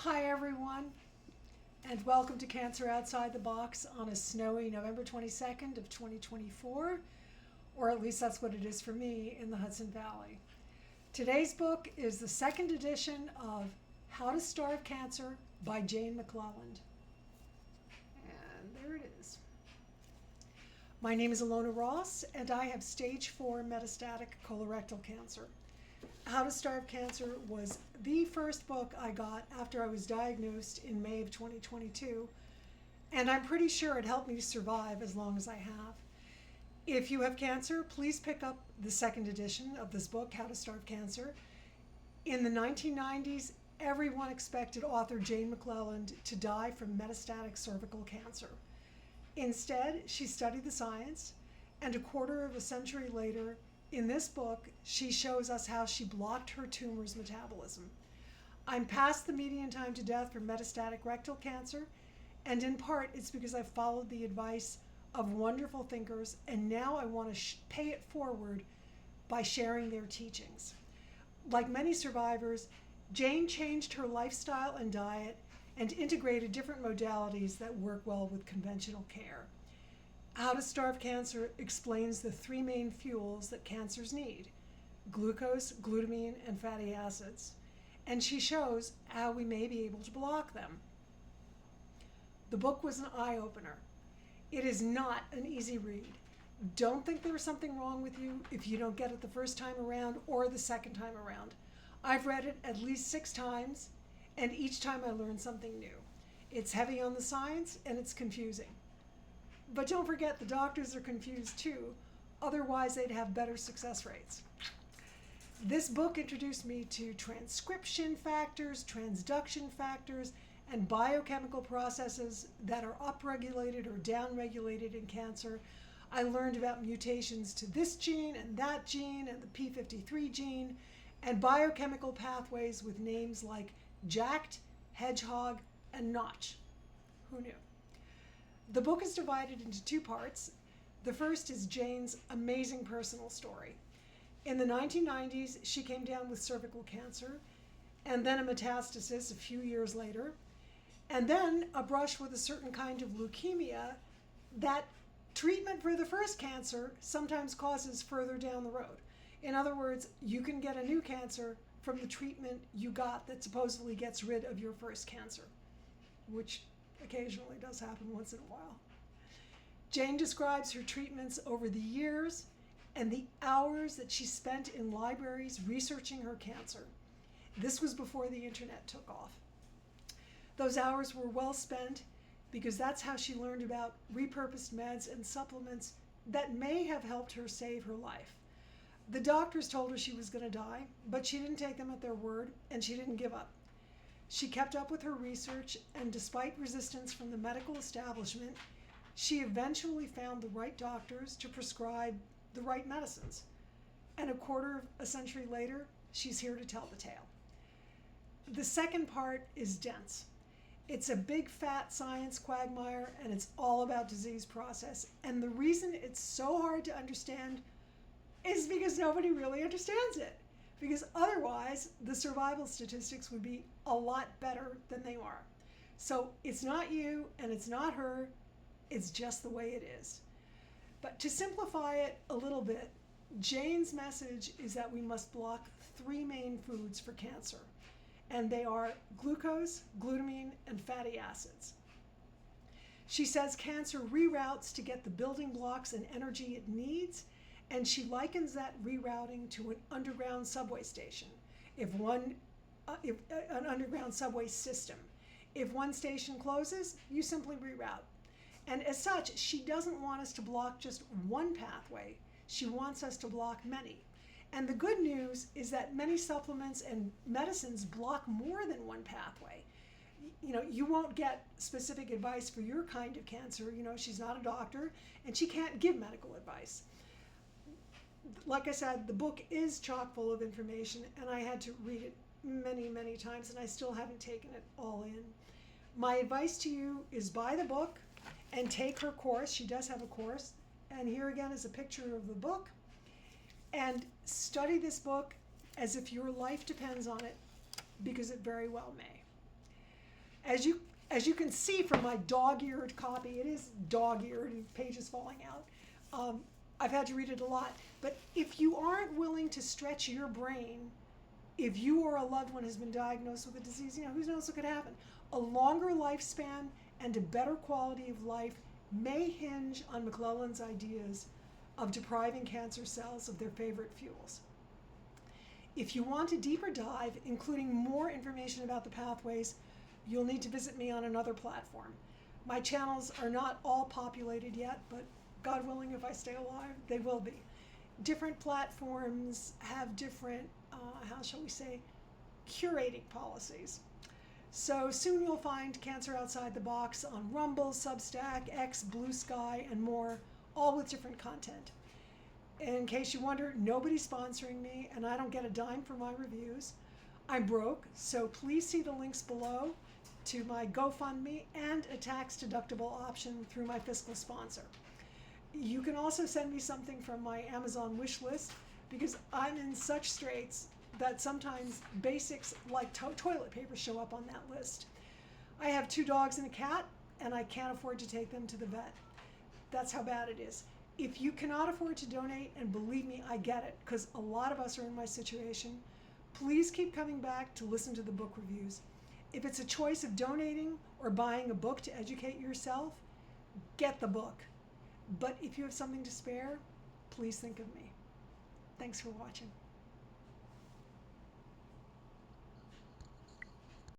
Hi everyone, and welcome to Cancer Outside the Box on a snowy November 22nd of 2024, or at least that's what it is for me in the Hudson Valley. Today's book is the second edition of How to Starve Cancer by Jane McLelland. And there it is. My name is Alona Ross, and I have stage 4 metastatic colorectal cancer. How to Starve Cancer was the first book I got after I was diagnosed in May of 2022, and I'm pretty sure it helped me to survive as long as I have. If you have cancer, please pick up the second edition of this book, How to Starve Cancer. In the 1990s, everyone expected author Jane McLelland to die from metastatic cervical cancer. Instead, she studied the science, and a quarter of a century later, in this book, she shows us how she blocked her tumor's metabolism. I'm past the median time to death for metastatic rectal cancer, and in part it's because I've followed the advice of wonderful thinkers, and now I want to pay it forward by sharing their teachings. Like many survivors, Jane changed her lifestyle and diet and integrated different modalities that work well with conventional care. How to Starve Cancer explains the three main fuels that cancers need: glucose, glutamine, and fatty acids. And she shows how we may be able to block them. The book was an eye-opener. It is not an easy read. Don't think there's something wrong with you if you don't get it the first time around or the second time around. I've read it at least 6 times, and each time I learned something new. It's heavy on the science, and it's confusing. But don't forget, the doctors are confused too, otherwise they'd have better success rates. This book introduced me to transcription factors, transduction factors, and biochemical processes that are upregulated or downregulated in cancer. I learned about mutations to this gene and that gene and the p53 gene, and biochemical pathways with names like JAKT, hedgehog, and notch. Who knew? The book is divided into 2 parts. The first is Jane's amazing personal story. In the 1990s, she came down with cervical cancer, and then a metastasis a few years later, and then a brush with a certain kind of leukemia that treatment for the first cancer sometimes causes further down the road. In other words, you can get a new cancer from the treatment you got that supposedly gets rid of your first cancer, which occasionally does happen once in a while. Jane describes her treatments over the years and the hours that she spent in libraries researching her cancer. This was before the internet took off. Those hours were well spent because that's how she learned about repurposed meds and supplements that may have helped her save her life. The doctors told her she was going to die, but she didn't take them at their word, and she didn't give up. She kept up with her research, and despite resistance from the medical establishment, she eventually found the right doctors to prescribe the right medicines. And a quarter of a century later, she's here to tell the tale. The second part is dense. It's a big fat science quagmire, and it's all about disease process. And the reason it's so hard to understand is because nobody really understands it. Because otherwise, the survival statistics would be a lot better than they are. So it's not you and it's not her, it's just the way it is. But to simplify it a little bit, Jane's message is that we must block 3 main foods for cancer, and they are glucose, glutamine, and fatty acids. She says cancer reroutes to get the building blocks and energy it needs, and she likens that rerouting to an underground subway station. An underground subway system. If one station closes, you simply reroute. And as such, she doesn't want us to block just one pathway. She wants us to block many. And the good news is that many supplements and medicines block more than one pathway. You won't get specific advice for your kind of cancer. She's not a doctor, and she can't give medical advice. Like I said, the book is chock full of information, and I had to read it many, many times, and I still haven't taken it all in. My advice to you is buy the book and take her course. She does have a course, and here again is a picture of the book. And study this book as if your life depends on it, because it very well may. As you can see from my dog-eared copy, it is dog-eared and pages falling out. I've had to read it a lot. But if you aren't willing to stretch your brain, if you or a loved one has been diagnosed with a disease, who knows what could happen? A longer lifespan and a better quality of life may hinge on McLelland's ideas of depriving cancer cells of their favorite fuels. If you want a deeper dive, including more information about the pathways, you'll need to visit me on another platform. My channels are not all populated yet, but God willing, if I stay alive, they will be. Different platforms have different, how shall we say, curating policies. So soon you'll find Cancer Outside the Box on Rumble, Substack, X, Blue Sky, and more, all with different content. In case you wonder, nobody's sponsoring me, and I don't get a dime for my reviews. I'm broke, so please see the links below to my GoFundMe and a tax-deductible option through my fiscal sponsor. You can also send me something from my Amazon wish list, because I'm in such straits that sometimes basics like toilet paper show up on that list. I have 2 dogs and a cat, and I can't afford to take them to the vet. That's how bad it is. If you cannot afford to donate, and believe me, I get it, because a lot of us are in my situation, please keep coming back to listen to the book reviews. If it's a choice of donating or buying a book to educate yourself, get the book. But if you have something to spare, please think of me. Thanks for watching.